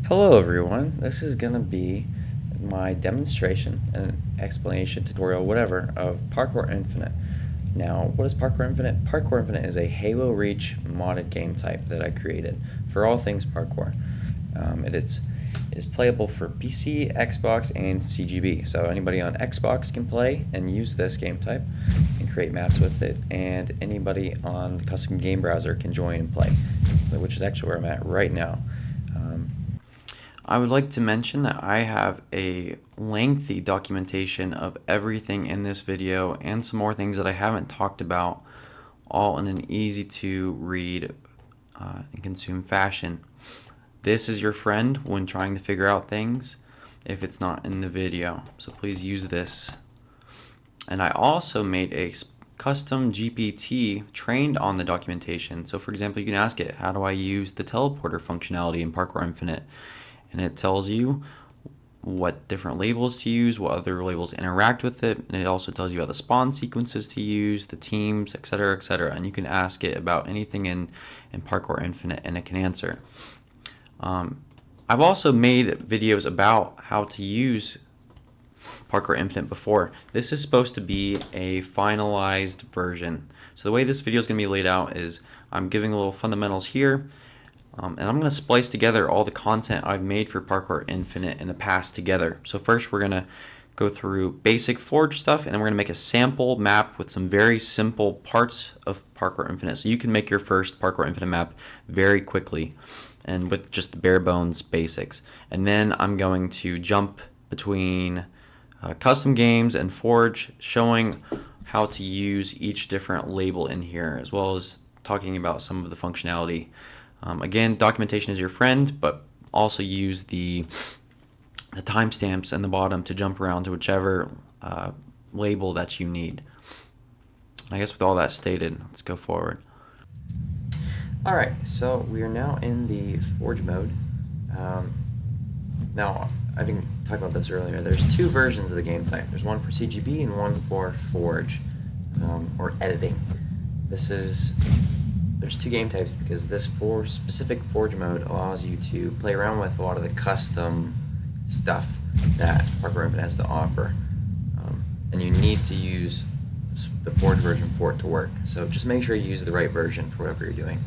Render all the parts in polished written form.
Hello everyone, this is going to be my demonstration and explanation tutorial, whatever, of Parkour Infinite. Now, what is Parkour Infinite? Parkour Infinite is a Halo Reach modded game type that I created for all things parkour. It is playable for PC, Xbox, and CGB. So anybody on Xbox can play and use this game type and create maps with it, and anybody on the custom game browser can join and play, which is actually where I'm at right now. I would like to mention that I have a lengthy documentation of everything in this video and some more things that I haven't talked about, all in an easy to read and consume fashion. This is your friend when trying to figure out things if it's not in the video, so please use this. And I also made a custom GPT trained on the documentation. So for example, you can ask it, how do I use the teleporter functionality in Parkour Infinite? And it tells you what different labels to use, what other labels interact with it, and it also tells you about the spawn sequences to use, the teams, etc., etc. And you can ask it about anything in Parkour Infinite and it can answer. I've also made videos about how to use Parkour Infinite before. This is supposed to be a finalized version. So the way this video is going to be laid out is I'm giving a little fundamentals here, and I'm going to splice together all the content I've made for Parkour Infinite in the past together. So first we're going to go through basic Forge stuff, and then we're going to make a sample map with some very simple parts of Parkour Infinite. So you can make your first Parkour Infinite map very quickly and with just the bare bones basics. And then I'm going to jump between custom games and Forge, showing how to use each different label in here, as well as talking about some of the functionality. Again, documentation is your friend, but also use the timestamps in the bottom to jump around to whichever label that you need. I guess with all that stated, let's go forward. Alright, so we are now in the Forge mode. Now, I didn't talk about this earlier. There's two versions of the game type. There's one for CGB and one for Forge, or editing. There's two game types because this specific Forge mode allows you to play around with a lot of the custom stuff that Parkour Infinite has to offer, and you need to use the Forge version for it to work. So just make sure you use the right version for whatever you're doing.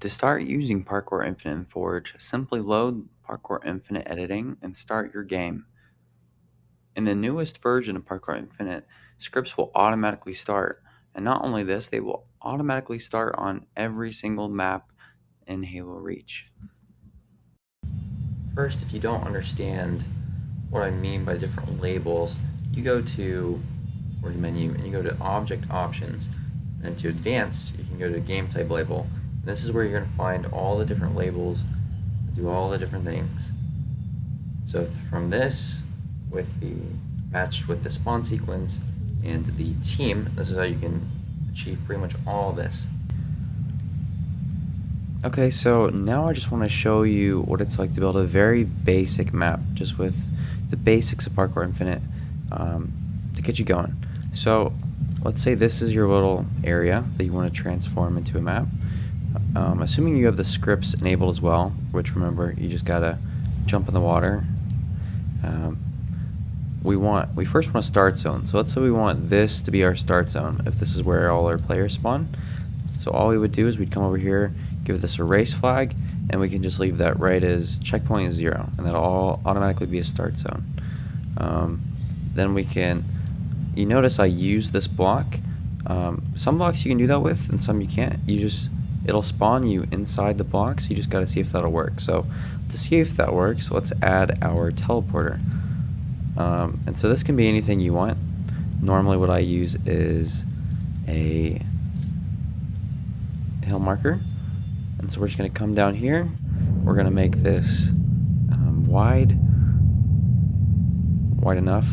To start using Parkour Infinite in Forge, simply load Parkour Infinite Editing and start your game. In the newest version of Parkour Infinite, scripts will automatically start, and not only this, they will automatically start on every single map in Halo Reach. First, if you don't understand what I mean by different labels, you go to Forge menu and you go to Object Options, and then to Advanced, you can go to Gametype label. And this is where you're going to find all the different labels that do all the different things. So from this, matched with the spawn sequence and the team, this is how you can achieve pretty much all this. Okay, so now I just want to show you what it's like to build a very basic map, just with the basics of Parkour Infinite, to get you going. So let's say this is your little area that you want to transform into a map. Assuming you have the scripts enabled as well, which remember, you just gotta jump in the water. We first want a start zone. So let's say we want this to be our start zone, if this is where all our players spawn. So all we would do is we'd come over here, give this a race flag, and we can just leave that right as checkpoint 0, and that'll all automatically be a start zone. Then we can, you notice I use this block. Some blocks you can do that with, and some you can't. It'll spawn you inside the block, so you just gotta see if that'll work. So to see if that works, let's add our teleporter. And so this can be anything you want. Normally what I use is a hill marker. And so we're just going to come down here. We're going to make this wide enough.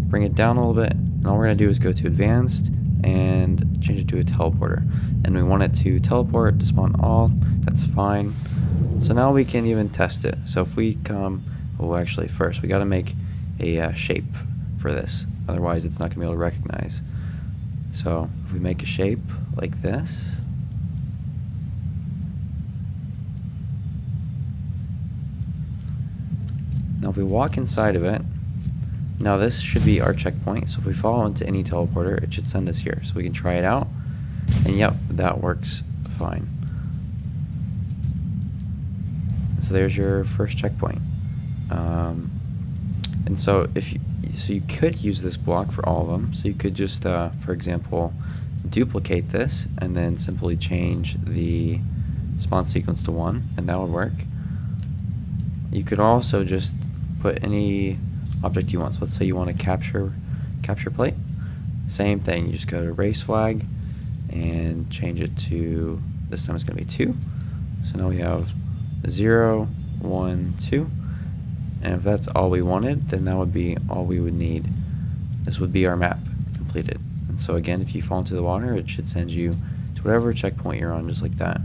Bring it down a little bit. And all we're going to do is go to Advanced and change it to a teleporter. And we want it to teleport to spawn all. That's fine. So now we can even test it. So if we come, actually first we got to make a shape for this. Otherwise it's not going to be able to recognize. So if we make a shape like this, Now if we walk inside of it, now this should be our checkpoint, so if we fall into any teleporter, it should send us here. So we can try it out, and yep, that works fine. So there's your first checkpoint. And so you could use this block for all of them. So you could just, for example, duplicate this and then simply change the spawn sequence to 1, and that would work. You could also just put any object you want. So let's say you want to capture plate. Same thing. You just go to race flag and change it to, this time it's going to be 2. So now we have 0, 1, 2. And if that's all we wanted, then that would be all we would need. This would be our map completed. And so again, if you fall into the water, it should send you to whatever checkpoint you're on, just like that.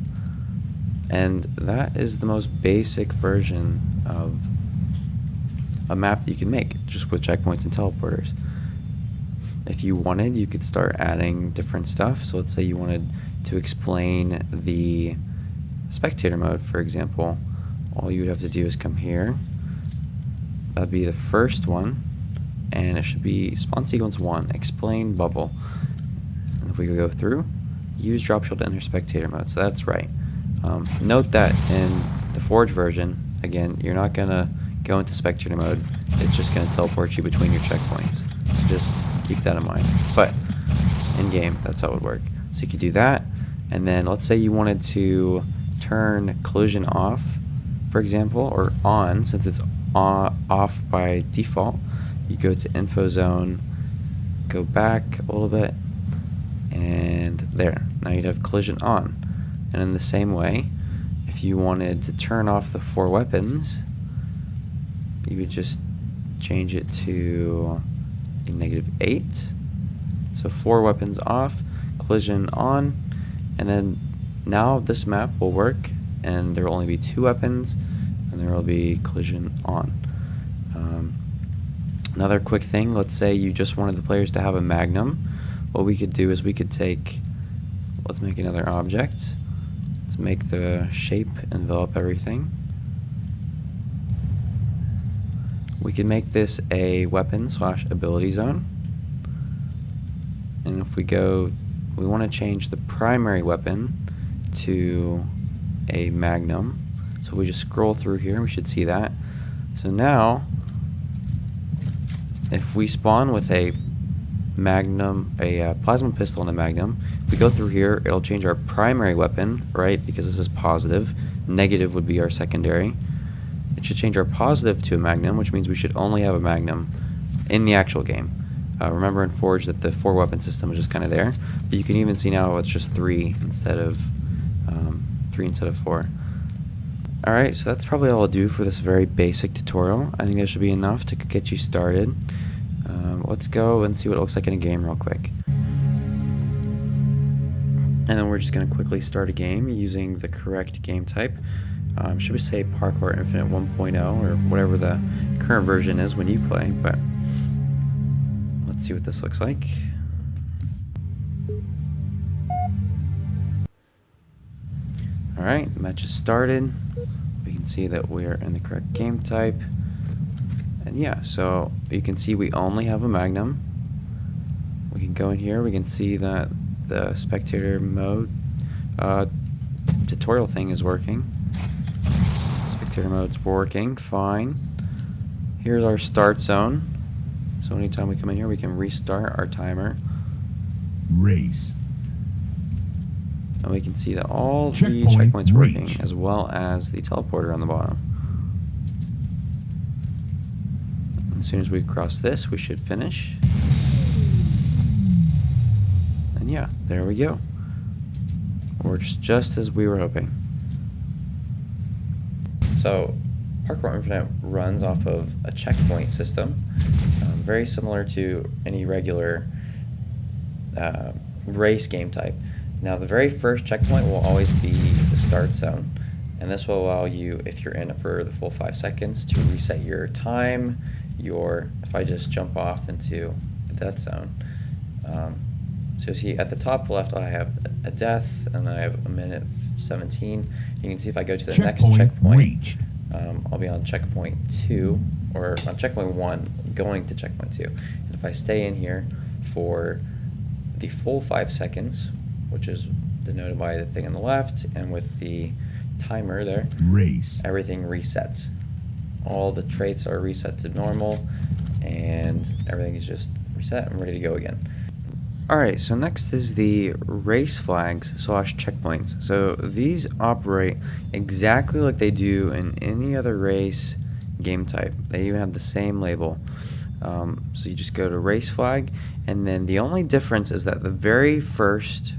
And that is the most basic version of a map that you can make, just with checkpoints and teleporters. If you wanted, you could start adding different stuff. So let's say you wanted to explain the spectator mode, for example. All you would have to do is come here. That'd be the first one, and it should be spawn sequence 1, explain bubble. And if we go through, use drop shield to enter spectator mode. So that's right. Note that in the Forge version, again, you're not gonna go into spectator mode. It's just gonna teleport you between your checkpoints. So just keep that in mind. But in game, that's how it would work. So you could do that, and then let's say you wanted to turn collision off, for example, or on, since it's off by default. You go to info zone, go back a little bit, and there. Now you'd have collision on. And in the same way, if you wanted to turn off the 4 weapons, you would just change it to a -8. So 4 weapons off, collision on, and then now this map will work, and there will only be 2 weapons, and there will be collision on. Another quick thing, let's say you just wanted the players to have a magnum. What we could do is we could take, let's make another object. Let's make the shape envelop everything. We can make this a weapon / ability zone. And if we go, we want to change the primary weapon to a magnum. So we just scroll through here, we should see that. So now, if we spawn with a magnum, a plasma pistol and a magnum, if we go through here, it'll change our primary weapon, right? Because this is positive. Negative would be our secondary. It should change our positive to a magnum, which means we should only have a magnum in the actual game. Remember in Forge that the 4 weapon system is just kind of there, but you can even see now it's just 3 instead of 4. Alright, so that's probably all I'll do for this very basic tutorial. I think that should be enough to get you started. Let's go and see what it looks like in a game real quick. And then we're just going to quickly start a game using the correct game type. Should we say Parkour Infinite 1.0 or whatever the current version is when you play, but let's see what this looks like. Alright, match is started. We can see that we're in the correct game type. And yeah, so you can see we only have a magnum. We can go in here, we can see that the spectator mode tutorial thing is working. Spectator mode's working fine. Here's our start zone. So anytime we come in here, we can restart our timer. Race. And we can see that all the Checkpoint checkpoints working, reached. as well as the teleporter on the bottom. As soon as we cross this, we should finish. And yeah, there we go. Works just as we were hoping. So, Parkour Infinite runs off of a checkpoint system, very similar to any regular race game type. Now, the very first checkpoint will always be the start zone, and this will allow you, if you're in it for the full 5 seconds, to reset your time. If I just jump off into a death zone, so you see at the top left I have a death, and I have a minute 17. You can see if I go to the next checkpoint, I'll be on checkpoint 2, or on checkpoint 1, going to checkpoint 2. And if I stay in here for the full 5 seconds, which is denoted by the thing on the left, and with the timer there, Race. everything resets. All the traits are reset to normal, and everything is just reset and ready to go again. Alright, so next is the race flags / checkpoints. So these operate exactly like they do in any other race game type. They even have the same label. So you just go to race flag, and then the only difference is that the very first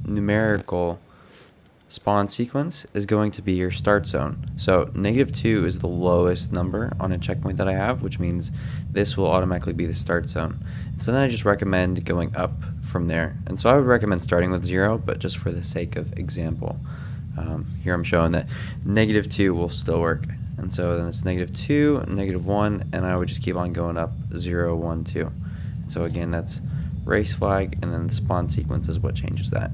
numerical spawn sequence is going to be your start zone. So -2 is the lowest number on a checkpoint that I have, which means this will automatically be the start zone. So then I just recommend going up from there. And so I would recommend starting with 0, but just for the sake of example, here I'm showing that -2 will still work. And so then it's -2, -1, and I would just keep on going up 0, 1, 2. So again, that's race flag, and then the spawn sequence is what changes that.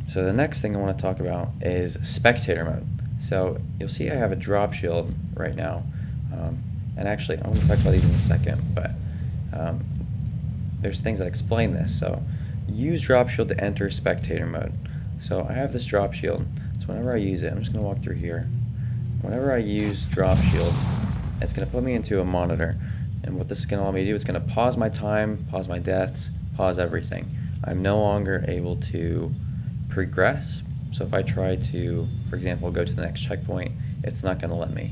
So the next thing I want to talk about is spectator mode. So you'll see I have a drop shield right now. And actually, I want to talk about these in a second, but there's things that explain this. So use drop shield to enter spectator mode. So I have this drop shield. So whenever I use it, I'm just going to walk through here. Whenever I use drop shield, it's going to put me into a monitor. And what this is going to allow me to do, it's going to pause my time, pause my deaths, pause everything. I'm no longer able to progress. So if I try to, for example, go to the next checkpoint, it's not going to let me.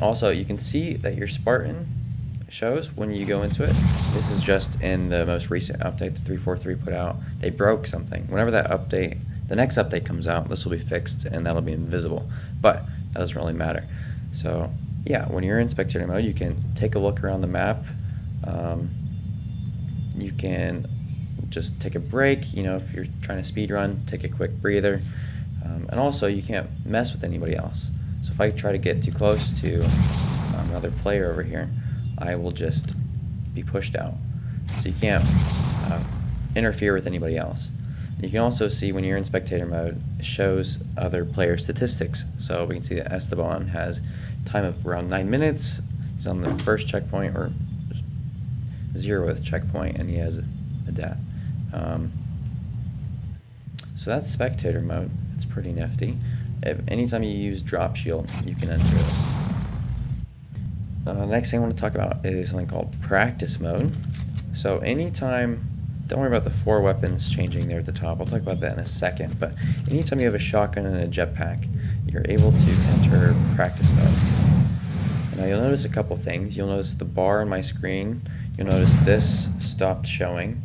Also, you can see that your Spartan shows when you go into it. This is just in the most recent update, the 343 put out. They broke something. Whenever that update, the next update comes out, this will be fixed and that'll be invisible. But that doesn't really matter. So yeah, when you're in spectator mode, you can take a look around the map. You can just take a break. You know, if you're trying to speed run, take a quick breather. And also, you can't mess with anybody else. So if I try to get too close to another player over here, I will just be pushed out. So you can't interfere with anybody else. You can also see when you're in spectator mode, it shows other player statistics. So we can see that Despawn has time of around 9 minutes. He's on the first checkpoint, or 0th checkpoint, and he has a death. So that's spectator mode. It's pretty nifty. Anytime you use drop shield, you can enter this. The next thing I want to talk about is something called practice mode. So anytime, don't worry about the 4 weapons changing there at the top. I'll talk about that in a second. But anytime you have a shotgun and a jetpack, you're able to enter practice mode. Now you'll notice a couple things. You'll notice the bar on my screen. You'll notice this stopped showing.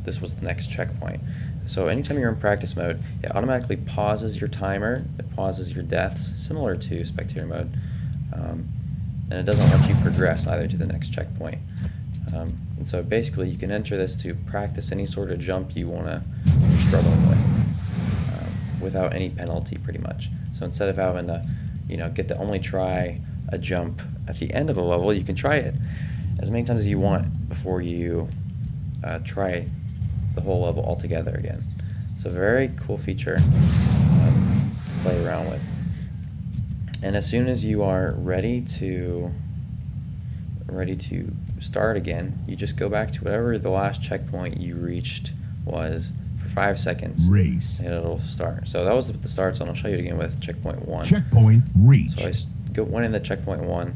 This was the next checkpoint. So anytime you're in practice mode, it automatically pauses your timer, it pauses your deaths, similar to spectator mode, and it doesn't let you progress either to the next checkpoint. And so basically you can enter this to practice any sort of jump you're struggling with, without any penalty pretty much. So instead of having to, get to only try a jump at the end of a level, you can try it as many times as you want before you try the whole level altogether again. So very cool feature to play around with. And as soon as you are ready to start again, you just go back to whatever the last checkpoint you reached was for 5 seconds. Race. And it'll start. So that was the start zone. I'll show you it again with checkpoint 1. Checkpoint reached. So I went into checkpoint 1.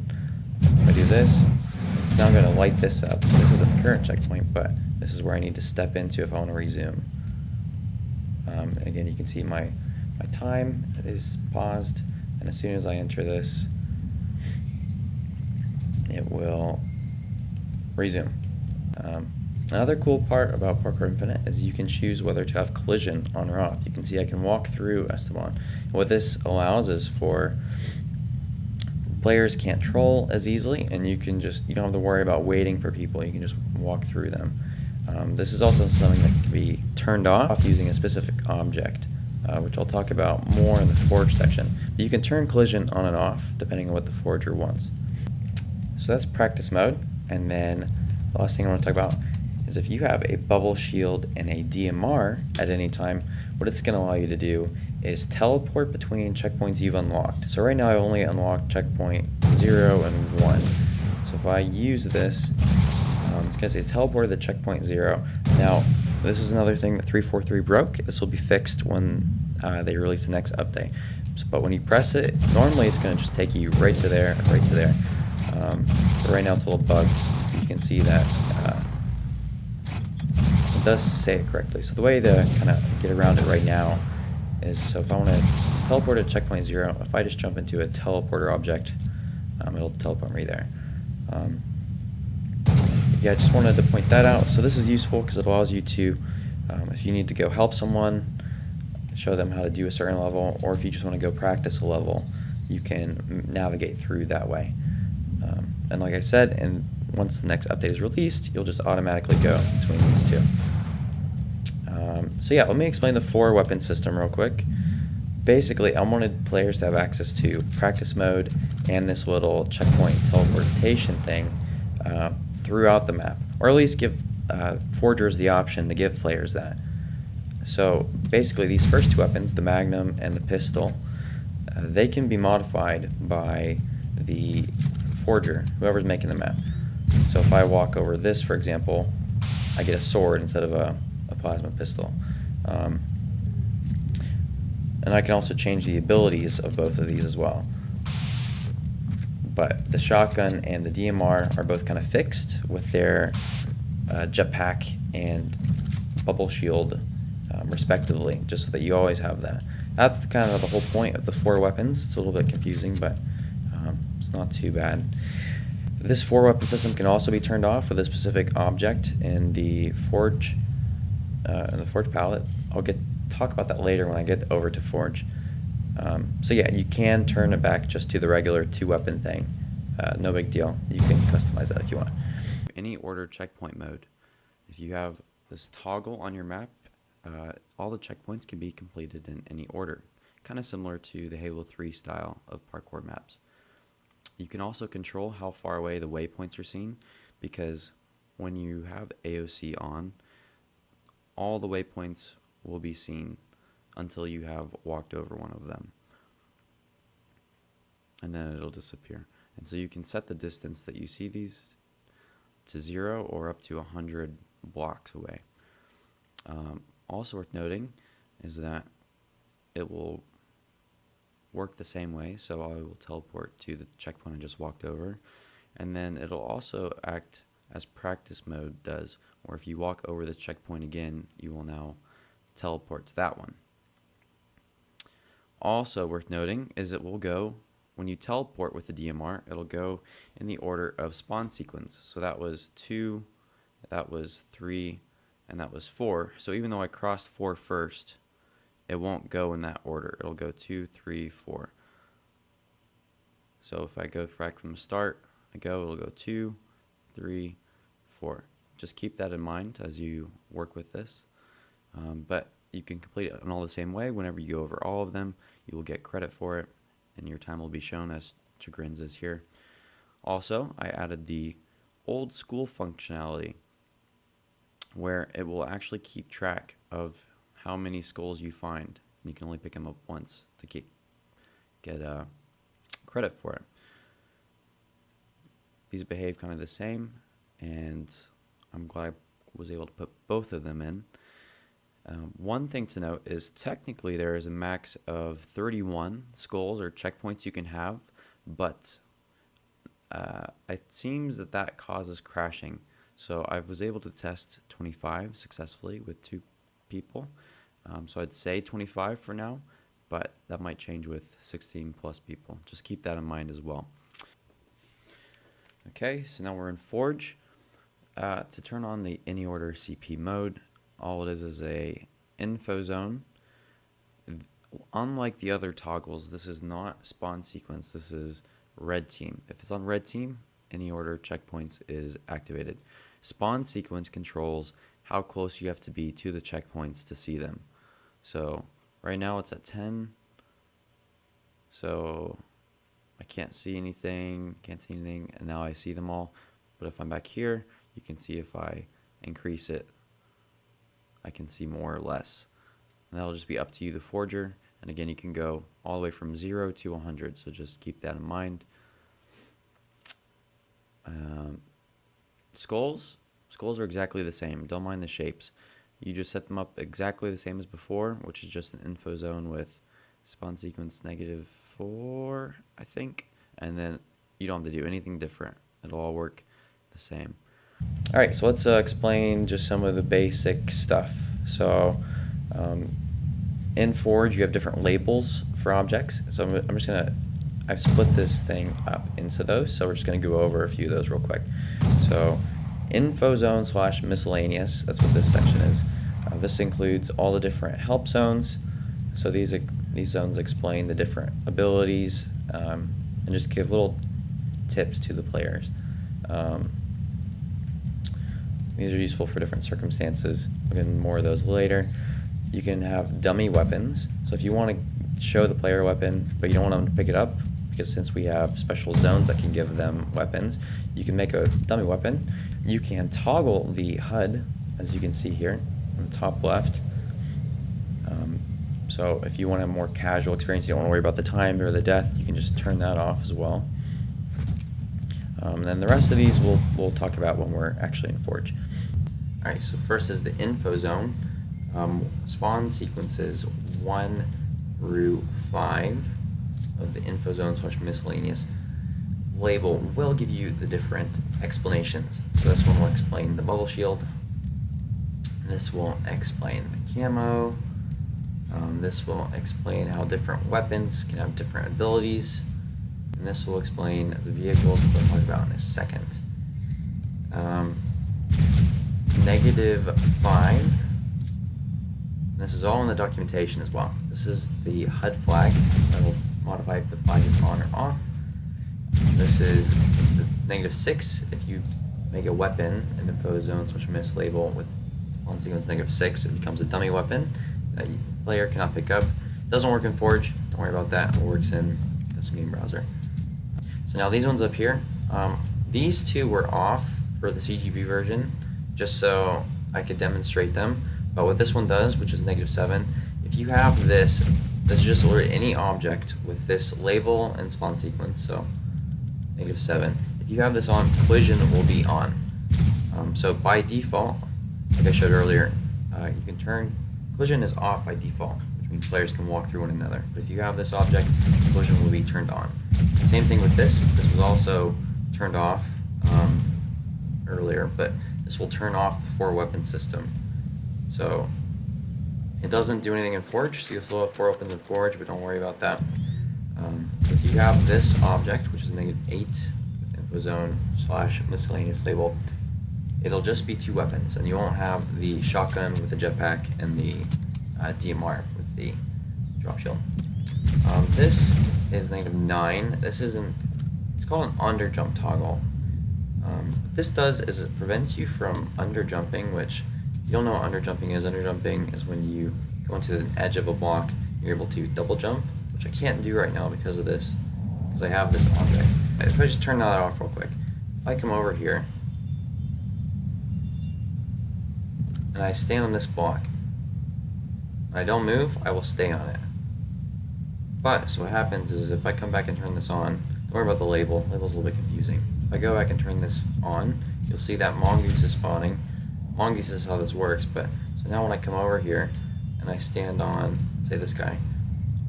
If I do this, it's now going to light this up. This isn't the current checkpoint, but this is where I need to step into if I want to resume. Again, you can see my time is paused, and as soon as I enter this, it will resume. Another cool part about Parkour Infinite is you can choose whether to have collision on or off. You can see I can walk through Despawn. What this allows is for players can't troll as easily, and you don't have to worry about waiting for people. You can just walk through them. This is also something that can be turned off using a specific object, which I'll talk about more in the Forge section. But you can turn collision on and off depending on what the Forger wants. So that's practice mode, and then the last thing I want to talk about is if you have a bubble shield and a DMR at any time, what it's going to allow you to do is teleport between checkpoints you've unlocked. So right now I only unlocked checkpoint 0 and 1. So if I use this, it's going to say teleport to checkpoint 0. Now, this is another thing that 343 broke. This will be fixed when they release the next update. But when you press it, normally it's going to just take you right to there, right to there. But right now it's a little bugged. You can see that it does say it correctly. So the way to kind of get around it right now is, so if I want to teleport to checkpoint 0, if I just jump into a teleporter object, it'll teleport me there. Yeah, I just wanted to point that out. So this is useful because it allows you to, if you need to go help someone, show them how to do a certain level, or if you just want to go practice a level, you can navigate through that way. And like I said, and once the next update is released, you'll just automatically go between these two. So yeah, let me explain the 4 weapon system real quick. Basically, I wanted players to have access to practice mode and this little checkpoint teleportation thing throughout the map, or at least give forgers the option to give players that. So basically these first 2 weapons, the Magnum and the pistol, they can be modified by the forger, whoever's making the map. So if I walk over this, for example, I get a sword instead of a plasma pistol. And I can also change the abilities of both of these as well. But the shotgun and the DMR are both kind of fixed with their jetpack and bubble shield respectively, just so that you always have that. That's kind of the whole point of the 4 weapons. It's a little bit confusing, but it's not too bad. This 4 weapon system can also be turned off with a specific object in the forge palette. I'll talk about that later when I get over to forge. So yeah, you can turn it back just to the regular 2 weapon thing. No big deal. You can customize that if you want. Any order checkpoint mode. If you have this toggle on your map, all the checkpoints can be completed in any order, kind of similar to the Halo 3 style of parkour maps. You can also control how far away the waypoints are seen, because when you have AOC on, all the waypoints will be seen until you have walked over one of them, and then it'll disappear. And so you can set the distance that you see these to 0 or up to 100 blocks away. Also worth noting is that it will work the same way, so I will teleport to the checkpoint I just walked over, and then it'll also act as practice mode does, or if you walk over this checkpoint again, you will now teleport to that one. Also worth noting is it will go, when you teleport with the DMR, it'll go in the order of spawn sequence. So that was 2, that was 3, and that was 4. So even though I crossed 4 first, it won't go in that order. It'll go 2, 3, 4. So if I go back from the start, it'll go 2, 3, 4. Just keep that in mind as you work with this. But you can complete it in all the same way. Whenever you go over all of them, you will get credit for it, and your time will be shown as Chagrin's is here. Also, I added the old school functionality, where it will actually keep track of how many skulls you find. You can only pick them up once to get credit for it. These behave kind of the same, and I'm glad I was able to put both of them in. One thing to note is technically there is a max of 31 skulls or checkpoints you can have, but it seems that causes crashing. So I was able to test 25 successfully with 2 people. So I'd say 25 for now, but that might change with 16 plus people. Just keep that in mind as well. Okay, so now we're in Forge. To turn on the any order CP mode, all it is a info zone. Unlike the other toggles, this is not spawn sequence, this is red team. If it's on red team, any order checkpoints is activated. Spawn sequence controls how close you have to be to the checkpoints to see them. So right now it's at 10, so I can't see anything, and now I see them all. But if I'm back here, you can see if I increase it, I can see more or less. And that'll just be up to you, the forger. And again, you can go all the way from 0 to 100, so just keep that in mind. Skulls are exactly the same. Don't mind the shapes. You just set them up exactly the same as before, which is just an info zone with spawn sequence -4, I think. And then you don't have to do anything different. It'll all work the same. All right, so let's explain just some of the basic stuff. So in Forge, you have different labels for objects. So I'm just gonna, I've split this thing up into those, so we're just gonna go over a few of those real quick. So info zone / miscellaneous, that's what this section is. This includes all the different help zones. So these zones explain the different abilities and just give little tips to the players. These are useful for different circumstances. We'll get into more of those later. You can have dummy weapons. So if you want to show the player a weapon, but you don't want them to pick it up, because since we have special zones that can give them weapons, you can make a dummy weapon. You can toggle the HUD, as you can see here in the top left. So if you want a more casual experience, you don't want to worry about the time or the death, you can just turn that off as well. And then the rest of these we'll talk about when we're actually in Forge. All right, so first is the info zone. Spawn sequences 1 through 5 of the info zone / miscellaneous label will give you the different explanations. So this one will explain the bubble shield. This will explain the camo. This will explain how different weapons can have different abilities. And this will explain the vehicles, which we'll talk about in a second. -5. This is all in the documentation as well. This is the HUD flag that will modify if the flag is on or off. This is the -6 if you make a weapon in info zone / miss label with spawn sequence -6, it becomes a dummy weapon that the player cannot pick up. Doesn't work in Forge, don't worry about that. It works in custom game browser. So now these ones up here, these two were off for the CGB version, just so I could demonstrate them. But what this one does, which is -7, if you have this just alert any object with this label and spawn sequence, so -7. If you have this on, collision will be on. So by default, like I showed earlier, you can turn, collision is off by default, which means players can walk through one another. But if you have this object, collision will be turned on. Same thing with this. This was also turned off earlier, but this will turn off the 4 weapon system. So it doesn't do anything in Forge, so you'll still have 4 opens in Forge, but don't worry about that. If you have this object, which is -8 with info zone / miscellaneous label, it'll just be 2 weapons, and you won't have the shotgun with the jetpack and the DMR with the drop shield. This is -9. This isn't, it's called an under jump toggle. What this does is it prevents you from under jumping, which you don't know what under jumping is. Under jumping is when you go into the edge of a block, you're able to double jump, which I can't do right now because of this, because I have this object. If I just turn that off real quick, if I come over here and I stand on this block, and I don't move, I will stay on it. But so what happens is if I come back and turn this on, don't worry about the label. Label's a little bit confusing. If I go back and turn this on, you'll see that mongoose is spawning. Mongoose is how this works, but so now when I come over here and I stand on, say this guy,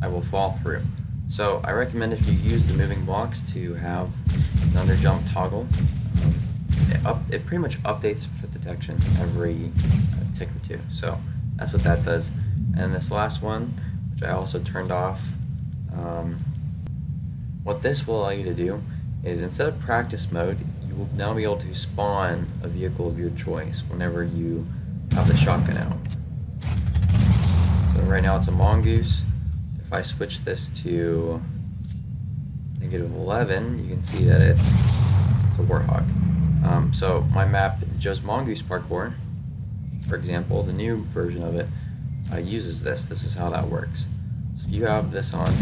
I will fall through. So I recommend if you use the moving blocks to have an under jump toggle. It pretty much updates foot detection every tick or 2. So that's what that does. And this last one, which I also turned off, what this will allow you to do is instead of practice mode, you will now be able to spawn a vehicle of your choice whenever you have the shotgun out. So right now it's a mongoose. If I switch this to -11, you can see that it's a warthog. So my map, just mongoose parkour, for example, the new version of it uses this. This is how that works. So if you have this on,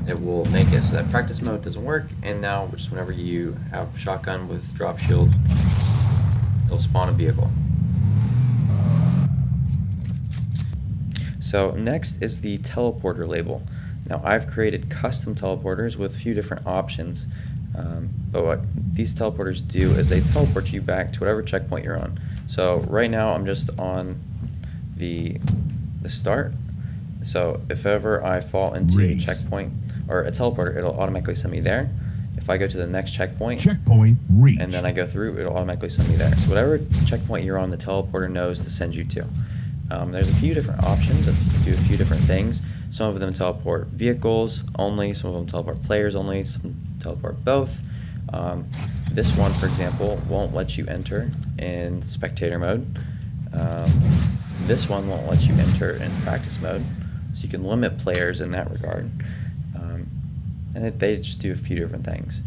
it will make it so that practice mode doesn't work, and now just whenever you have shotgun with drop shield, it'll spawn a vehicle. So next is the teleporter label. Now I've created custom teleporters with a few different options, but what these teleporters do is they teleport you back to whatever checkpoint you're on. So right now I'm just on the start. So if ever I fall into a checkpoint or a teleporter, it'll automatically send me there. If I go to the next checkpoint reached, and then I go through, it'll automatically send me there. So whatever checkpoint you're on, the teleporter knows to send you to. There's a few different options that do a few different things. Some of them teleport vehicles only, some of them teleport players only, some teleport both. This one, for example, won't let you enter in spectator mode. This one won't let you enter in practice mode, so you can limit players in that regard. And they just do a few different things.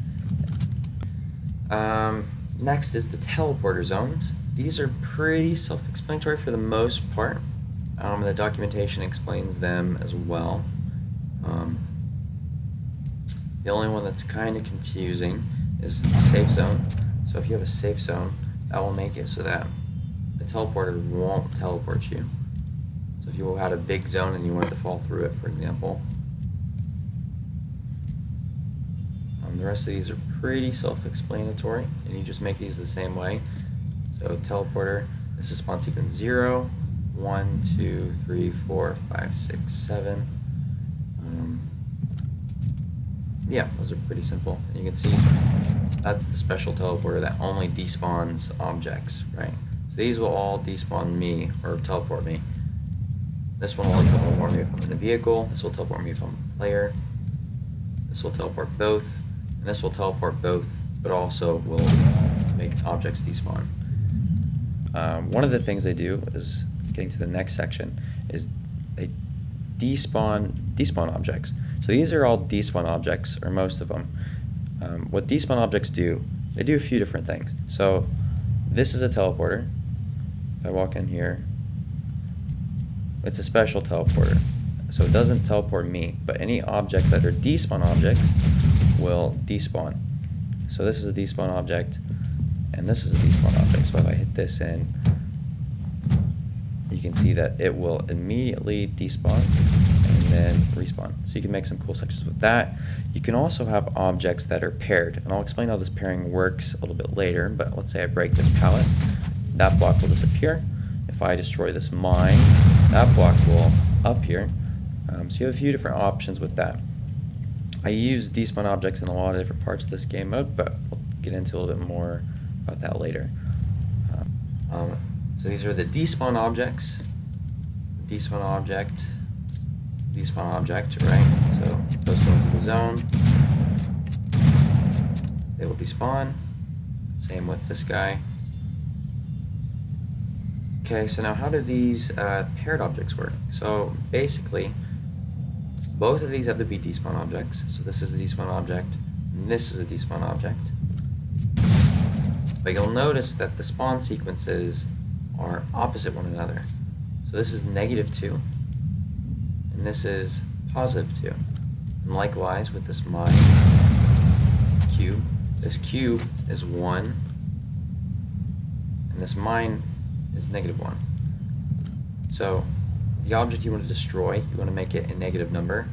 Next is the teleporter zones. These are pretty self-explanatory for the most part. The documentation explains them as well. The only one that's kind of confusing is the safe zone. So if you have a safe zone, that will make it so that the teleporter won't teleport you. So if you had a big zone and you wanted to fall through it, for example. The rest of these are pretty self-explanatory, and you just make these the same way. So teleporter, this is spawn sequence 0, 1, 2, 3, 4, 5, 6, 7. Yeah, those are pretty simple. And you can see that's the special teleporter that only despawns objects, right? So these will all despawn me, or teleport me. This one will teleport me if I'm in a vehicle, this will teleport me if I'm a player, this will teleport both, and this will teleport both, but also will make objects despawn. One of the things they do is, getting to the next section, is they despawn objects. So these are all despawn objects, or most of them. What despawn objects do, they do a few different things. So this is a teleporter. If I walk in here, it's a special teleporter. So it doesn't teleport me, but any objects that are despawn objects will despawn. So this is a despawn object, and this is a despawn object. So if I hit this in, you can see that it will immediately despawn and then respawn. So you can make some cool sections with that. You can also have objects that are paired, and I'll explain how this pairing works a little bit later, but let's say I break this pallet, that block will disappear. If I destroy this mine, that block will appear. So you have a few different options with that. I use despawn objects in a lot of different parts of this game mode, but we'll get into a little bit more about that later. So these are the despawn objects. Despawn object, right? So those go into the zone. They will despawn. Same with this guy. Okay, so now how do these paired objects work? So basically, both of these have to be despawn objects. So this is a despawn object, and this is a despawn object. But you'll notice that the spawn sequences are opposite one another. So this is -2, and this is +2. And likewise with this mine, this cube is 1, and this mine is -1. So the object you want to destroy, you want to make it a negative number,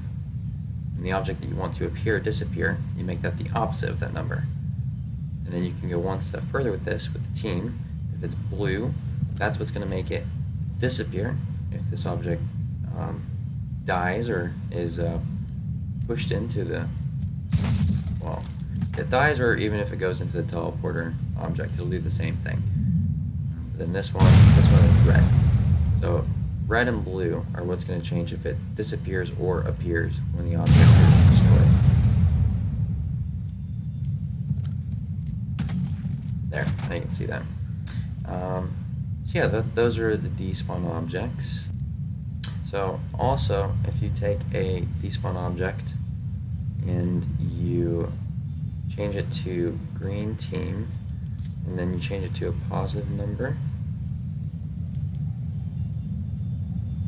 and the object that you want to appear or disappear, you make that the opposite of that number. And then you can go one step further with this, with the team. If it's blue, that's what's going to make it disappear. If this object dies or is pushed into the, well, it dies, or even if it goes into the teleporter object, it'll do the same thing. Then this one is red. So red and blue are what's going to change if it disappears or appears when the object is destroyed. There, now you can see that. So yeah, those are the despawn objects. So also, if you take a despawn object and you change it to green team, and then you change it to a positive number,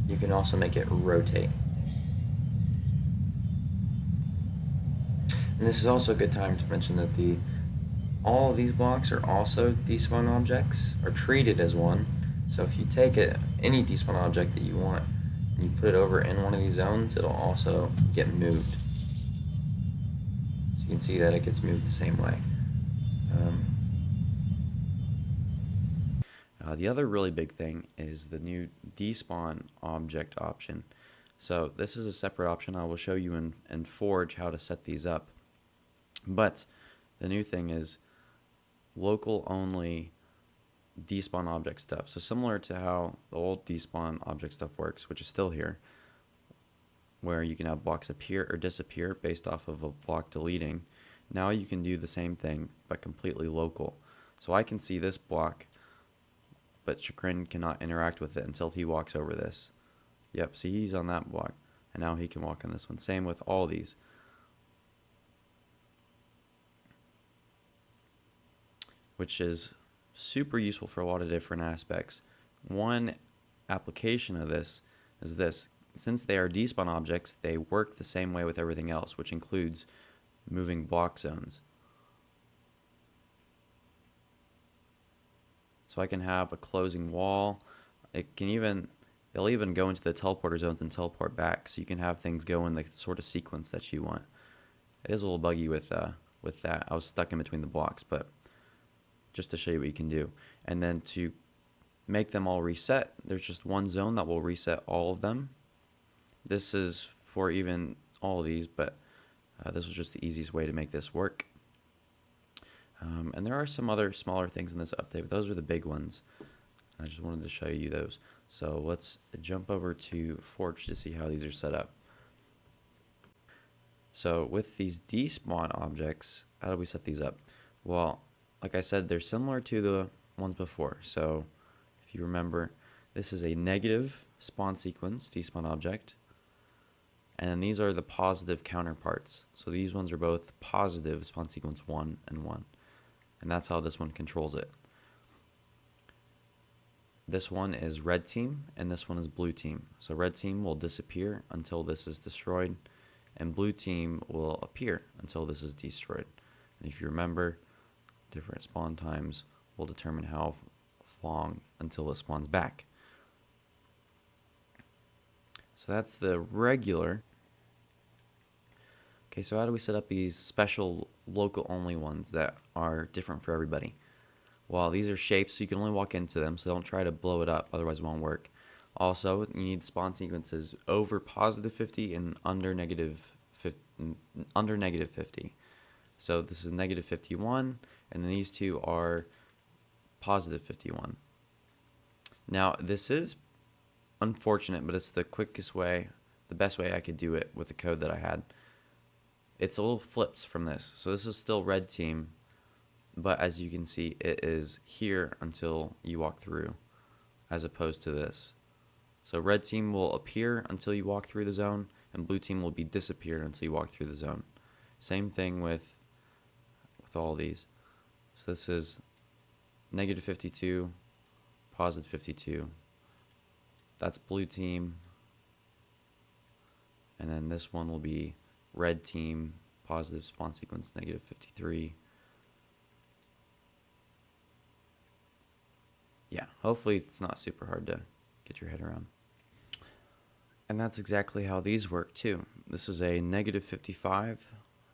you can also make it rotate. And this is also a good time to mention that all of these blocks are also despawn objects, are treated as one. So if you take any despawn object that you want, and you put it over in one of these zones, it'll also get moved. So you can see that it gets moved the same way. The other really big thing is the new despawn object option. So this is a separate option. I will show you in Forge how to set these up. But the new thing is local only despawn object stuff. So similar to how the old despawn object stuff works, which is still here, where you can have blocks appear or disappear based off of a block deleting. Now you can do the same thing, but completely local. So I can see this block, but Chagrin cannot interact with it until he walks over this. Yep, see, he's on that block, and now he can walk on this one. Same with all these. Which is super useful for a lot of different aspects. One application of this is this. Since they are despawn objects, they work the same way with everything else, which includes moving block zones. So I can have a closing wall. They'll even go into the teleporter zones and teleport back, so you can have things go in the sort of sequence that you want. It is a little buggy with that. I was stuck in between the blocks, but just to show you what you can do. And then to make them all reset, there's just one zone that will reset all of them. This is for even all of these, but this was just the easiest way to make this work. And there are some other smaller things in this update, but those are the big ones. I just wanted to show you those. So let's jump over to Forge to see how these are set up. So with these despawn objects, how do we set these up? Well, like I said, they're similar to the ones before. So if you remember, this is a negative spawn sequence, despawn object. And then these are the positive counterparts. So these ones are both positive spawn sequence 1 and 1. And that's how this one controls it. This one is red team, and this one is blue team. So red team will disappear until this is destroyed, and blue team will appear until this is destroyed. And if you remember, different spawn times will determine how long until it spawns back. So that's the regular. Okay, so how do we set up these special local only ones that are different for everybody? Well, these are shapes, so you can only walk into them, so don't try to blow it up, otherwise it won't work. Also, you need spawn sequences over positive 50 and under negative 50. So this is negative 51, and then these two are positive 51. Now, this is unfortunate, but it's the quickest way, the best way I could do it with the code that I had. It's a little flipped from this. So this is still red team, but as you can see, it is here until you walk through, as opposed to this. So red team will appear until you walk through the zone, and blue team will be disappeared until you walk through the zone. Same thing with all these. So this is negative 52, positive 52. That's blue team. And then this one will be red team, positive spawn sequence, negative 53. Yeah, hopefully it's not super hard to get your head around. And that's exactly how these work too. This is a negative 55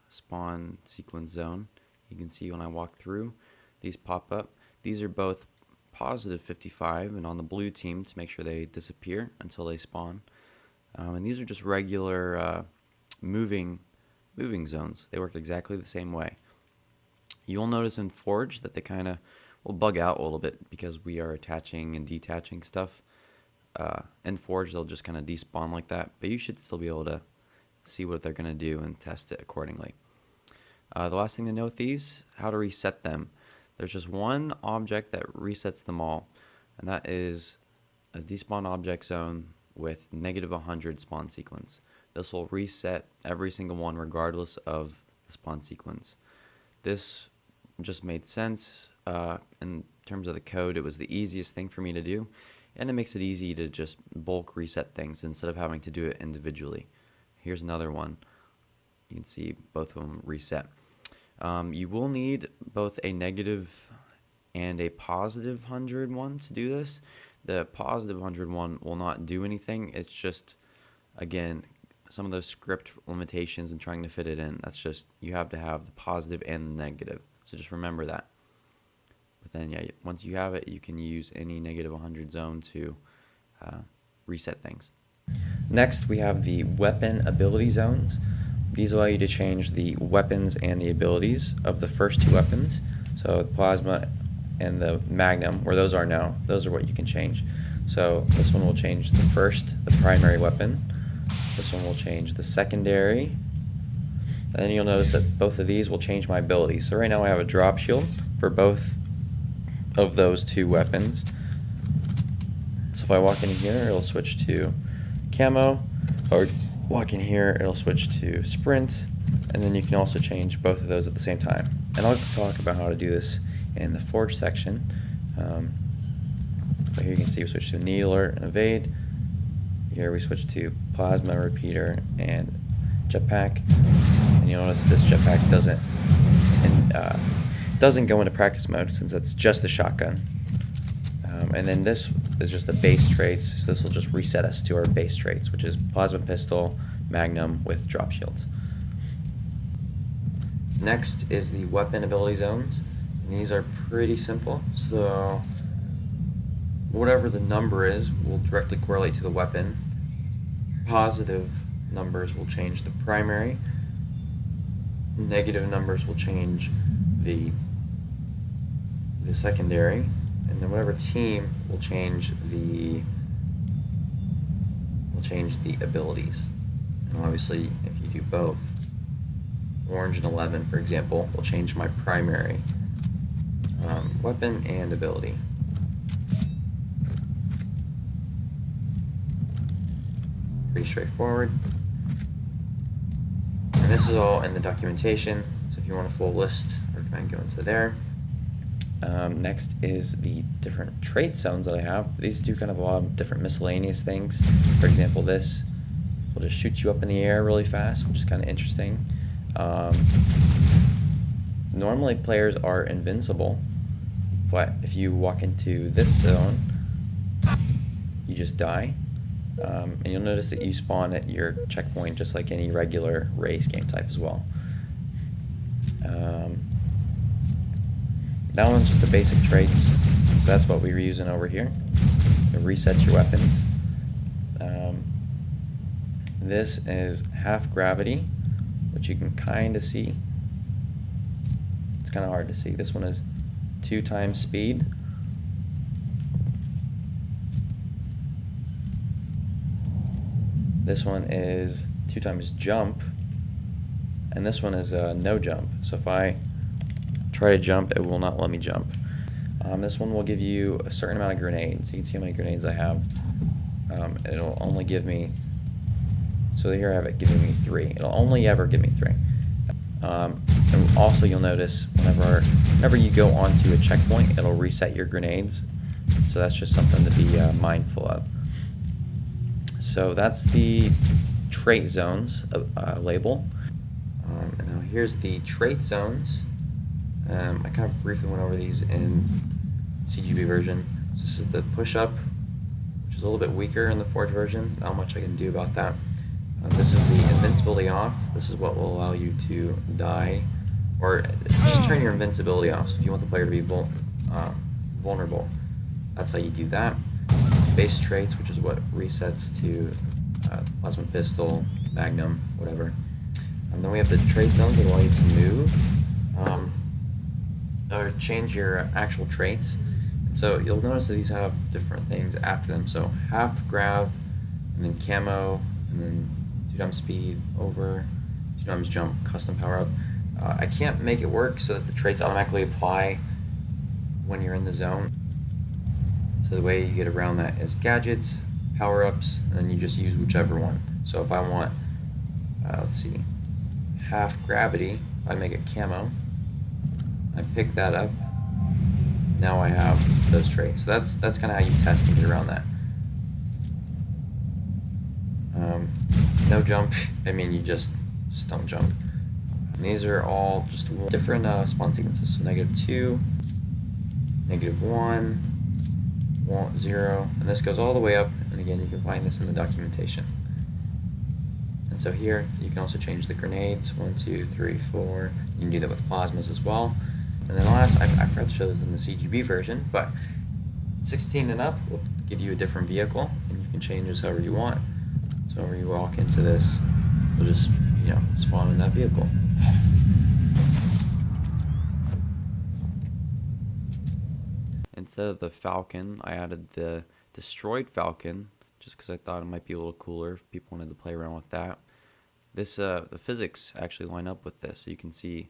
spawn sequence zone. You can see when I walk through, these pop up. These are both positive 55 and on the blue team to make sure they disappear until they spawn. And these are just regular moving zones. They work exactly the same way. You'll notice in Forge that they kind of will bug out a little bit because we are attaching and detaching stuff. In Forge, they'll just kind of despawn like that, but you should still be able to see what they're going to do and test it accordingly. The last thing to note, these, how to reset them. There's just one object that resets them all, and that is a despawn object zone with negative 100 spawn sequence. This will reset every single one regardless of the spawn sequence. This just made sense in terms of the code. It was the easiest thing for me to do, and it makes it easy to just bulk reset things instead of having to do it individually. Here's another one. You can see both of them reset. You will need both a negative and a positive 100 one to do this. The positive 101 will not do anything. It's just, again, some of those script limitations and trying to fit it in. That's just, you have to have the positive and the negative. So just remember that. But then, yeah, once you have it, you can use any negative 100 zone to reset things. Next, we have the weapon ability zones. These allow you to change the weapons and the abilities of the first two weapons. So the plasma and the magnum, where those are now, those are what you can change. So this one will change the first, the primary weapon. This one will change the secondary. And then you'll notice that both of these will change my abilities. So right now I have a drop shield for both of those two weapons. So if I walk in here, it'll switch to camo, or walk in here, it'll switch to sprint, and then you can also change both of those at the same time. And I'll talk about how to do this in the forge section. So here you can see we switch to knee alert and evade. Here we switch to plasma repeater and jetpack. And you'll notice this jetpack doesn't go into practice mode since it's just the shotgun. And then this is just the base traits, so this will just reset us to our base traits, which is plasma pistol, magnum with drop shields. Next is the weapon ability zones, and these are pretty simple. So whatever the number is will directly correlate to the weapon. Positive numbers will change the primary. Negative numbers will change the secondary. And then whatever team will change the abilities. And obviously, if you do both, orange and 11, for example, will change my primary weapon and ability. Pretty straightforward. And this is all in the documentation. So if you want a full list, I recommend going to there. Next is the different trait zones that I have. These do kind of a lot of different miscellaneous things. For example, this will just shoot you up in the air really fast, which is kind of interesting. Normally players are invincible, but if you walk into this zone, you just die. And you'll notice that you spawn at your checkpoint just like any regular race game type as well. That one's just the basic traits, so that's what we're using over here. It resets your weapons. This is half gravity, which you can kind of see. It's kind of hard to see. This one is 2 times speed. This one is 2 times jump, and this one is no jump. So if I try to jump, it will not let me jump. This one will give you a certain amount of grenades. You can see how many grenades I have. It'll only give me, so here I have it giving me 3. It'll only ever give me 3. And also you'll notice whenever you go onto a checkpoint, it'll reset your grenades. So that's just something to be mindful of. So that's the trait zones label. And now here's the trait zones. I kind of briefly went over these in CGB version. So this is the push-up, which is a little bit weaker in the Forge version. Not much I can do about that. This is the invincibility off. This is what will allow you to die, or just turn your invincibility off. So if you want the player to be vulnerable, that's how you do that. Base traits, which is what resets to plasma pistol, magnum, whatever. And then we have the trait zones that allow you to move. Or change your actual traits. And so you'll notice that these have different things after them. So half grav, and then camo, and then 2 times speed, over, 2 times jump, custom power up. I can't make it work so that the traits automatically apply when you're in the zone. So the way you get around that is gadgets, power ups, and then you just use whichever one. So if I want, let's see, half gravity, I make it camo. I pick that up. Now I have those traits. So that's kind of how you test and get around that. No jump. I mean, you just don't jump. And these are all just different spawn sequences. So -2, -1, 0, and this goes all the way up, and again you can find this in the documentation. And so here you can also change the grenades, 1, 2, 3, 4. You can do that with plasmas as well. And then last, I forgot to show this in the CGB version, but 16 and up will give you a different vehicle, and you can change this however you want. So when you walk into this, you'll just, spawn in that vehicle. Instead of the Falcon, I added the destroyed Falcon, just because I thought it might be a little cooler if people wanted to play around with that. This, the physics actually line up with this, so you can see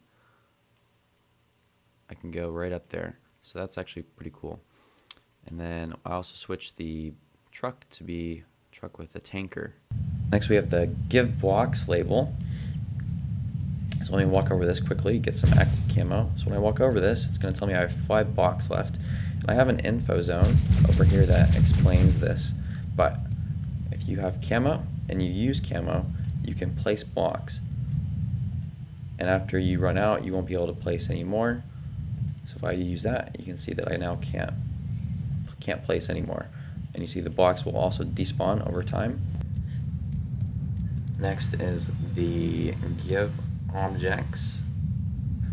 I can go right up there. So that's actually pretty cool. And then I also switched the truck to be a truck with a tanker. Next we have the give blocks label. So let me walk over this quickly, get some active camo. So when I walk over this, it's going to tell me I have 5 blocks left. And I have an info zone over here that explains this. But if you have camo and you use camo, you can place blocks. And after you run out, you won't be able to place any more. So if I use that, you can see that I now can't place anymore. And you see the blocks will also despawn over time. Next is the give objects.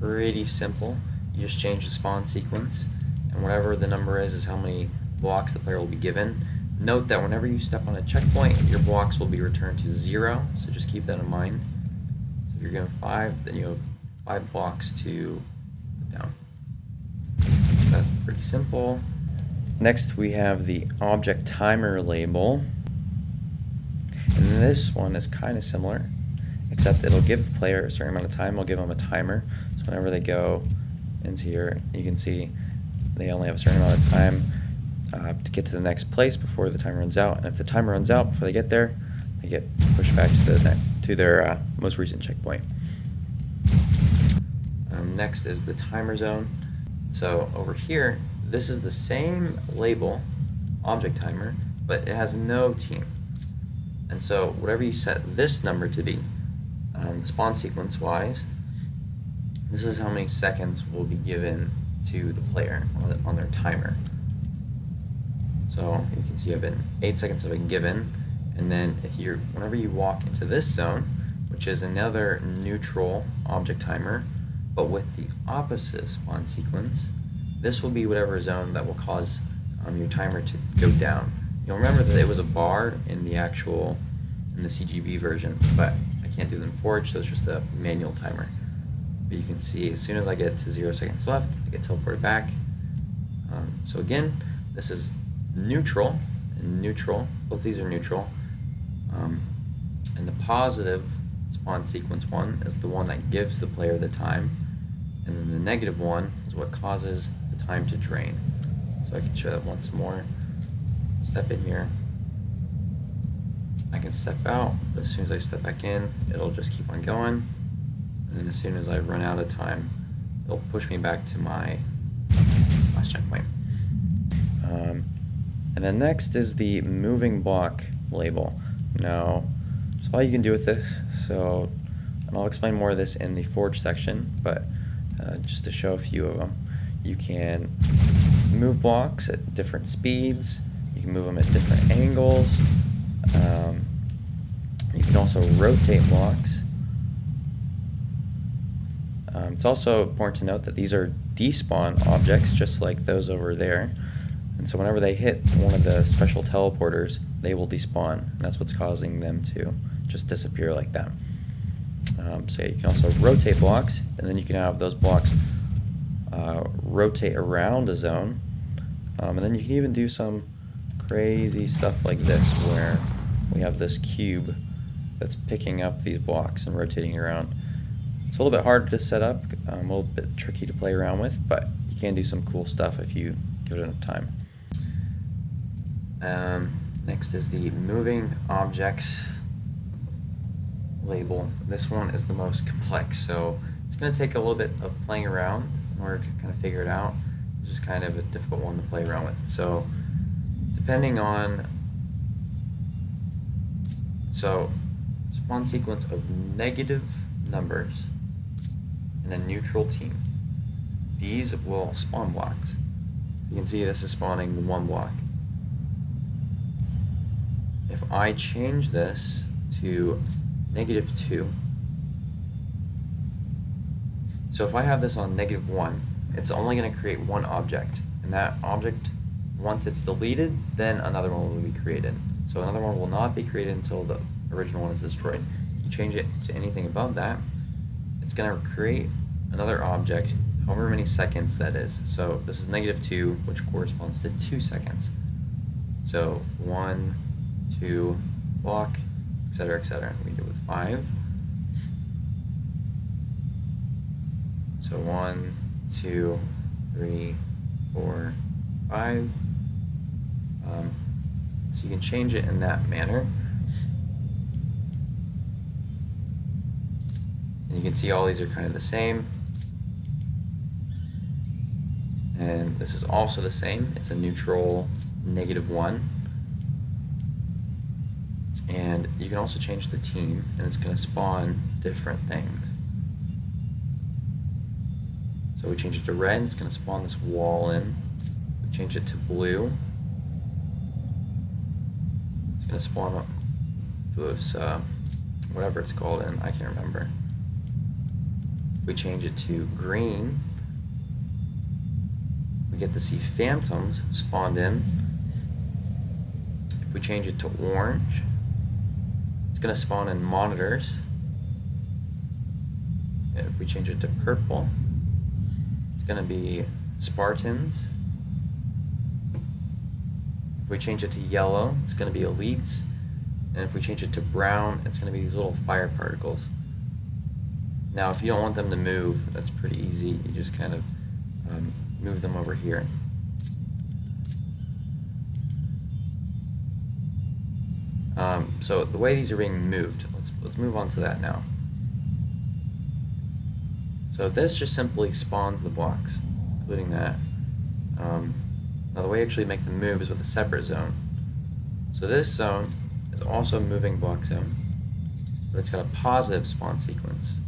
Pretty simple. You just change the spawn sequence, and whatever the number is how many blocks the player will be given. Note that whenever you step on a checkpoint, your blocks will be returned to 0, so just keep that in mind. So if you're given 5, then you have 5 blocks to put down. So that's pretty simple. Next we have the object timer label, and this one is kind of similar, except it'll give the player a certain amount of time. It'll give them a timer, so whenever they go into here, you can see they only have a certain amount of time to get to the next place before the timer runs out. And if the timer runs out before they get there, they get pushed back to their most recent checkpoint. Next is the timer zone. So over here, this is the same label, object timer, but it has no team. And so whatever you set this number to be, the spawn sequence wise, this is how many seconds will be given to the player on their timer. So you can see I've been 8 seconds have been given, and then whenever you walk into this zone, which is another neutral object timer, but with the opposite spawn sequence, this will be whatever zone that will cause your timer to go down. You'll remember that it was a bar in the CGB version, but I can't do it in Forge, so it's just a manual timer. But you can see as soon as I get to 0 seconds left, I get teleported back. So again, this is neutral and neutral. Both these are neutral. And the positive spawn sequence one is the one that gives the player the time, and then the negative one is what causes the time to drain. So I can show that once more. Step in here. I can step out, but as soon as I step back in, it'll just keep on going. And then as soon as I run out of time, it'll push me back to my last checkpoint. And then next is the moving block label. Now, that's all you can do with this. So, and I'll explain more of this in the Forge section, but just to show a few of them. You can move blocks at different speeds. You can move them at different angles. You can also rotate blocks. It's also important to note that these are despawn objects, just like those over there. And so whenever they hit one of the special teleporters, they will despawn. And that's what's causing them to just disappear like that. So you can also rotate blocks, and then you can have those blocks rotate around a zone. And then you can even do some crazy stuff like this, where we have this cube that's picking up these blocks and rotating around. It's a little bit harder to set up, a little bit tricky to play around with, but you can do some cool stuff if you give it enough time. Next is the moving objects label. This one is the most complex, so it's going to take a little bit of playing around in order to kind of figure it out. It's just kind of a difficult one to play around with. So depending on spawn sequence of negative numbers and a neutral team, these will spawn blocks. You can see this is spawning the 1 block. if I change this to -2, so if I have this on -1, it's only going to create one object, and that object, once it's deleted, then another one will be created. So another one will not be created until the original one is destroyed. You change it to anything above that, it's going to create another object, however many seconds that is. So this is -2, which corresponds to 2 seconds. So 1, 2, block, etc., etc. We do it with 5. So 1, 2, 3, 4, 5. So you can change it in that manner. And you can see all these are kind of the same. And this is also the same. It's a neutral -1. And you can also change the team, and it's going to spawn different things. So we change it to red, it's going to spawn this wall in. We change it to blue. It's going to spawn up those, whatever it's called in, I can't remember. If we change it to green, we get to see phantoms spawned in. If we change it to orange, it's going to spawn in monitors. And if we change it to purple, it's going to be Spartans. If we change it to yellow, it's going to be elites. And if we change it to brown, it's going to be these little fire particles. Now, if you don't want them to move, that's pretty easy. You just kind of move them over here. So the way these are being moved, let's move on to that now. So this just simply spawns the blocks, including that. Now the way you actually make them move is with a separate zone. So this zone is also a moving block zone, but it's got a positive spawn sequence.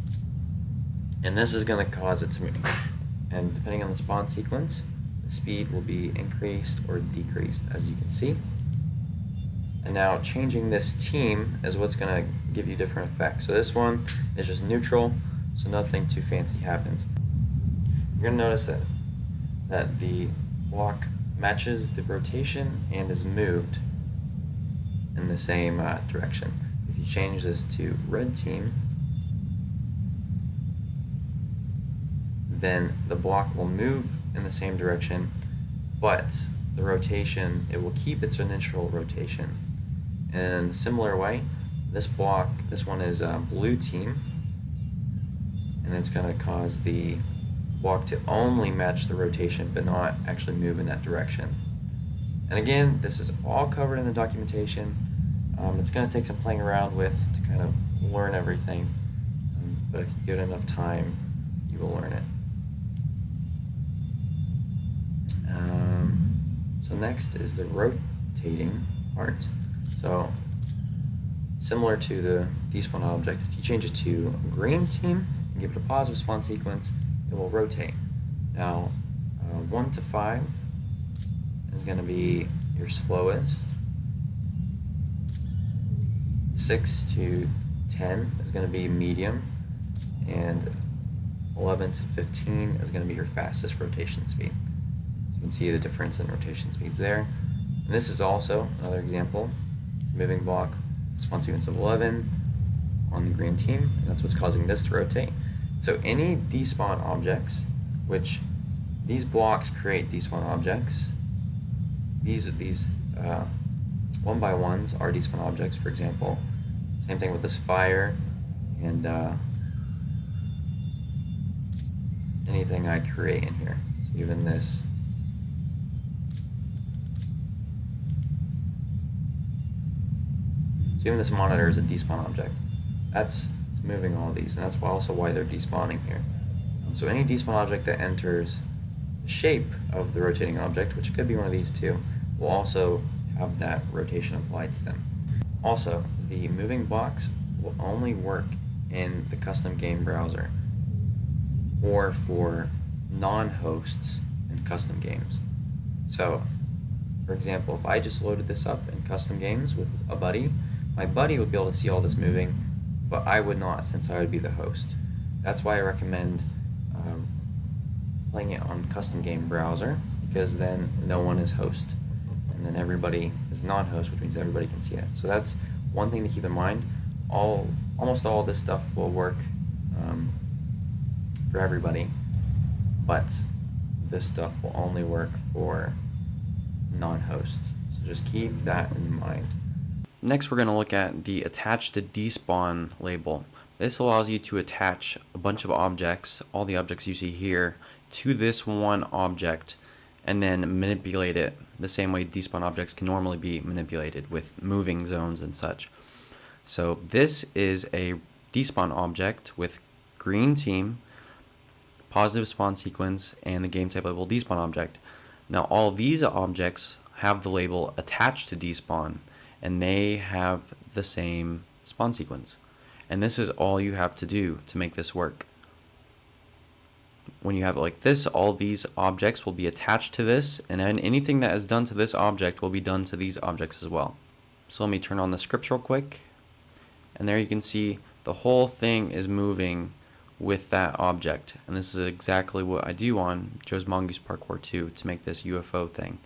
And this is going to cause it to move. And depending on the spawn sequence, the speed will be increased or decreased, as you can see. And now changing this team is what's going to give you different effects. So this one is just neutral, so nothing too fancy happens. You're going to notice that the block matches the rotation and is moved in the same direction. If you change this to red team, then the block will move in the same direction, but the rotation, it will keep its initial rotation. And in a similar way, this one is blue team, and it's going to cause the block to only match the rotation but not actually move in that direction. And again, this is all covered in the documentation. It's going to take some playing around with to kind of learn everything, but if you give it enough time, you will learn it. So next is the rotating part. So similar to the despawn object, if you change it to green team and give it a positive spawn sequence, it will rotate. Now 1 to 5 is going to be your slowest. 6 to 10 is going to be medium, and 11 to 15 is going to be your fastest rotation speed. You can see the difference in rotation speeds there. And this is also another example. Moving block, spawn sequence of 11 on the green team, and that's what's causing this to rotate. So any despawn objects, which these blocks create despawn objects, these 1x1s are despawn objects, for example. Same thing with this fire and anything I create in here. So even this. So even this monitor is a despawn object. It's moving all these, and that's also why they're despawning here. So any despawn object that enters the shape of the rotating object, which could be one of these two, will also have that rotation applied to them. Also, the moving blocks will only work in the custom game browser or for non-hosts in custom games. So, For example, if I just loaded this up in custom games with a buddy, my buddy would be able to see all this moving, but I would not, since I would be the host. That's why I recommend playing it on custom game browser, because then no one is host, and then everybody is non-host, which means everybody can see it. So that's one thing to keep in mind. Almost all of this stuff will work for everybody, but this stuff will only work for non-hosts. So just keep that in mind. Next, we're going to look at the attach to despawn label. This allows you to attach a bunch of objects, all the objects you see here, to this one object, and then manipulate it the same way despawn objects can normally be manipulated with moving zones and such. So this is a despawn object with green team, positive spawn sequence, and the game type label despawn object. Now all these objects have the label attached to despawn, and they have the same spawn sequence. And this is all you have to do to make this work. When you have it like this, all these objects will be attached to this, and then anything that is done to this object will be done to these objects as well. So let me turn on the scripts real quick, and there you can see the whole thing is moving with that object. And this is exactly what I do on Joe's Mongoose Parkour 2 to make this UFO thing.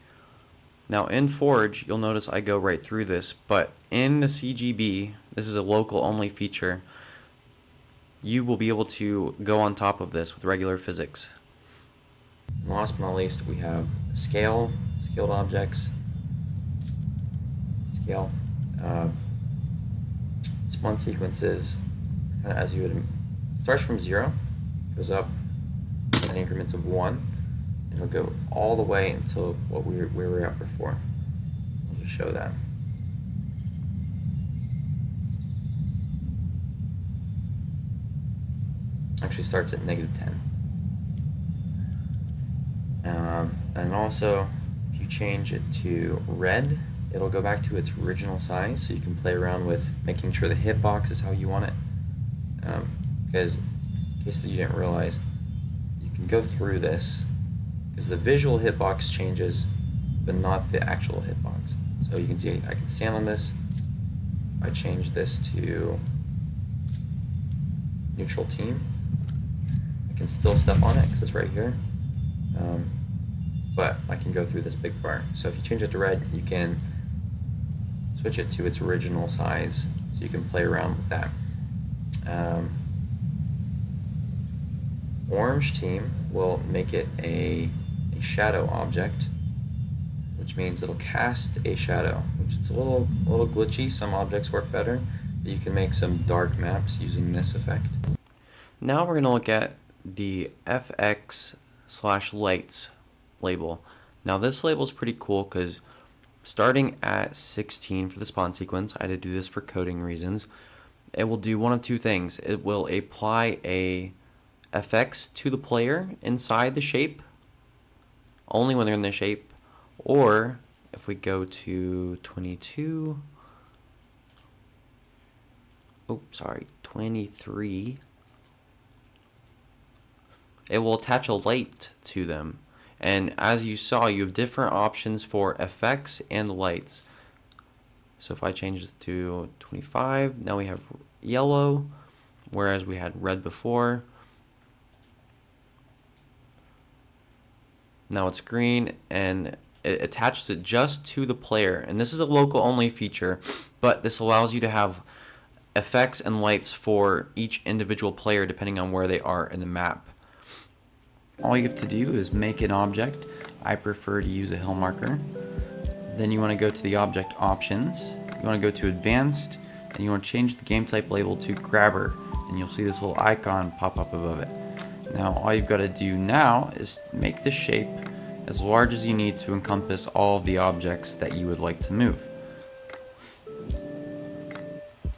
Now in Forge, you'll notice I go right through this, but in the CGB, this is a local only feature, you will be able to go on top of this with regular physics. And last but not least, we have scaled objects, spawn sequences, kind of as you would, starts from 0, goes up in increments of 1, and it'll go all the way until what we were at before. I'll just show that. Actually starts at -10. And also, if you change it to red, it'll go back to its original size, so you can play around with making sure the hitbox is how you want it. Because, in case that you didn't realize, you can go through this, because the visual hitbox changes, but not the actual hitbox. So you can see I can stand on this. I change this to neutral team. I can still step on it because it's right here, but I can go through this big bar. So if you change it to red, you can switch it to its original size, so you can play around with that. Orange team will make it a shadow object, which means it'll cast a shadow, which is a little glitchy. Some objects work better, but you can make some dark maps using this effect. Now we're going to look at the FX/lights label. Now this label is pretty cool because starting at 16 for the spawn sequence, I had to do this for coding reasons, it will do one of two things. It will apply a FX to the player inside the shape, only when they're in the shape, or if we go to 23, it will attach a light to them. And as you saw, you have different options for effects and lights. So if I change this to 25, now we have yellow, whereas we had red before. Now it's green, and it attaches it just to the player. And this is a local only feature, but this allows you to have effects and lights for each individual player depending on where they are in the map. All you have to do is make an object. I prefer to use a hill marker. Then you want to go to the object options. You want to go to advanced, and you want to change the game type label to grabber, and you'll see this little icon pop up above it. Now all you've got to do now is make the shape as large as you need to encompass all of the objects that you would like to move.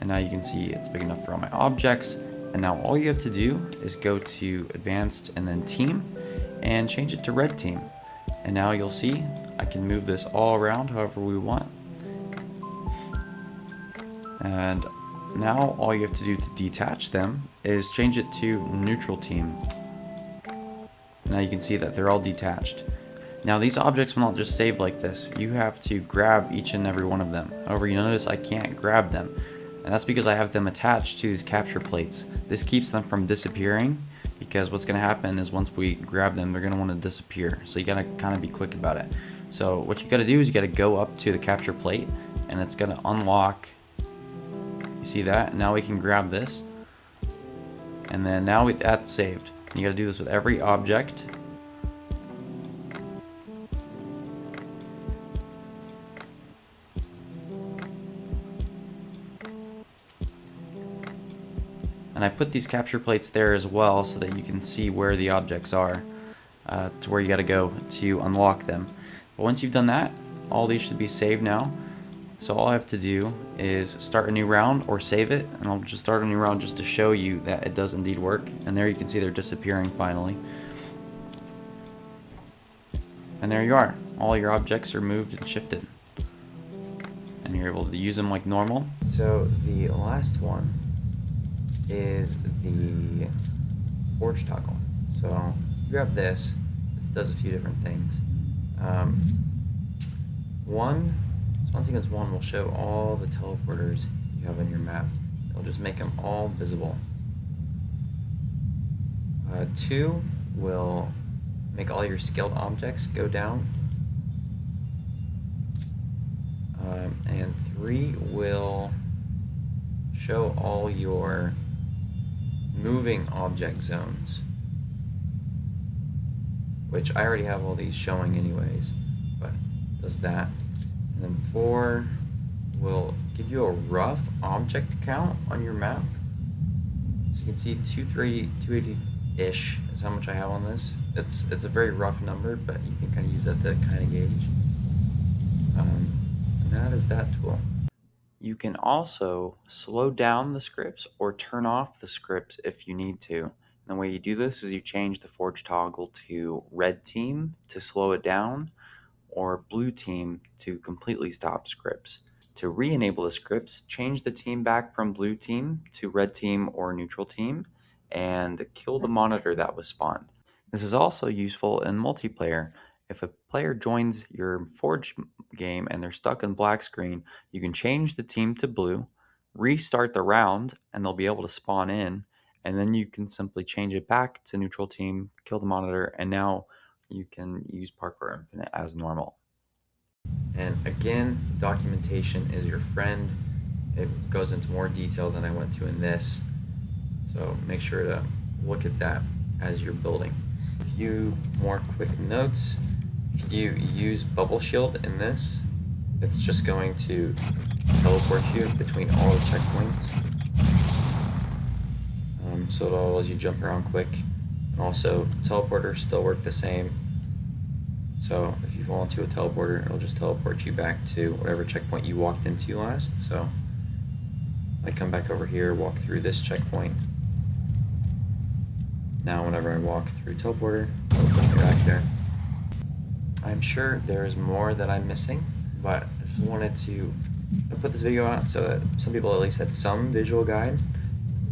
And now you can see it's big enough for all my objects. And now all you have to do is go to advanced and then team and change it to red team. And now you'll see I can move this all around however we want. And now all you have to do to detach them is change it to neutral team. Now you can see that they're all detached. Now these objects will not just save like this. You have to grab each and every one of them. However, you notice I can't grab them. And that's because I have them attached to these capture plates. This keeps them from disappearing, because what's going to happen is once we grab them, they're going to want to disappear. So you got to kind of be quick about it. So what you got to do is you got to go up to the capture plate, and it's going to unlock. You see that? Now we can grab this. And then now that's saved. You got to do this with every object. And I put these capture plates there as well so that you can see where the objects are, to where you got to go to unlock them. But once you've done that, all these should be saved now. So all I have to do is start a new round or save it, and I'll just start a new round just to show you that it does indeed work. And there you can see they're disappearing finally. And there you are. All your objects are moved and shifted. And you're able to use them like normal. So the last one is the forge toggle. So grab this. This does a few different things. Once against one will show all the teleporters you have in your map. It'll just make them all visible. 2 will make all your skilled objects go down. And 3 will show all your moving object zones, which I already have all these showing anyways, but does that. And then 4 will give you a rough object count on your map. So you can see 280-ish is how much I have on this. It's a very rough number, but you can kind of use that to kind of gauge. And that is that tool. You can also slow down the scripts or turn off the scripts if you need to. And the way you do this is you change the forge toggle to red team to slow it down, or blue team to completely stop scripts. To re-enable the scripts, change the team back from blue team to red team or neutral team, and kill the monitor that was spawned. This is also useful in multiplayer. If a player joins your Forge game and they're stuck in black screen, you can change the team to blue, restart the round, and they'll be able to spawn in, and then you can simply change it back to neutral team, kill the monitor, and now you can use Parkour Infinite as normal. And again, documentation is your friend. It goes into more detail than I went to in this, so make sure to look at that as you're building. A few more quick notes. If you use Bubble Shield in this, it's just going to teleport you between all the checkpoints. So it allows you to jump around quick. And also, teleporters still work the same. So if you fall into a teleporter, it'll just teleport you back to whatever checkpoint you walked into last. So I come back over here, walk through this checkpoint. Now whenever I walk through teleporter, it'll put me back there. I'm sure there's more that I'm missing, but I just wanted to put this video out so that some people at least had some visual guide.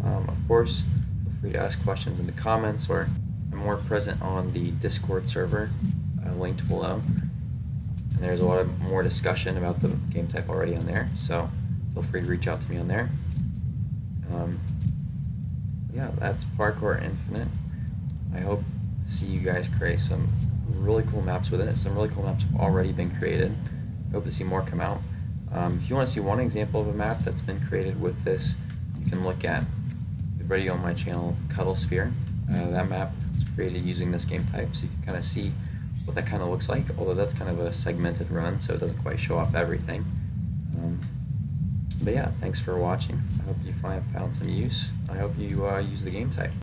Of course, feel free to ask questions in the comments, or I'm more present on the Discord server, linked below. And there's a lot of more discussion about the Gametype already on there, so feel free to reach out to me on there. Yeah, that's Parkour Infinite. I hope to see you guys create some really cool maps with it. Some really cool maps have already been created. I hope to see more come out. If you want to see one example of a map that's been created with this, you can look at the video on my channel, Cuddlesphere. That map was created using this game type, so you can kind of see what that kind of looks like, although that's kind of a segmented run, so it doesn't quite show off everything. But yeah, thanks for watching. I hope you found some use. I hope you use the game type.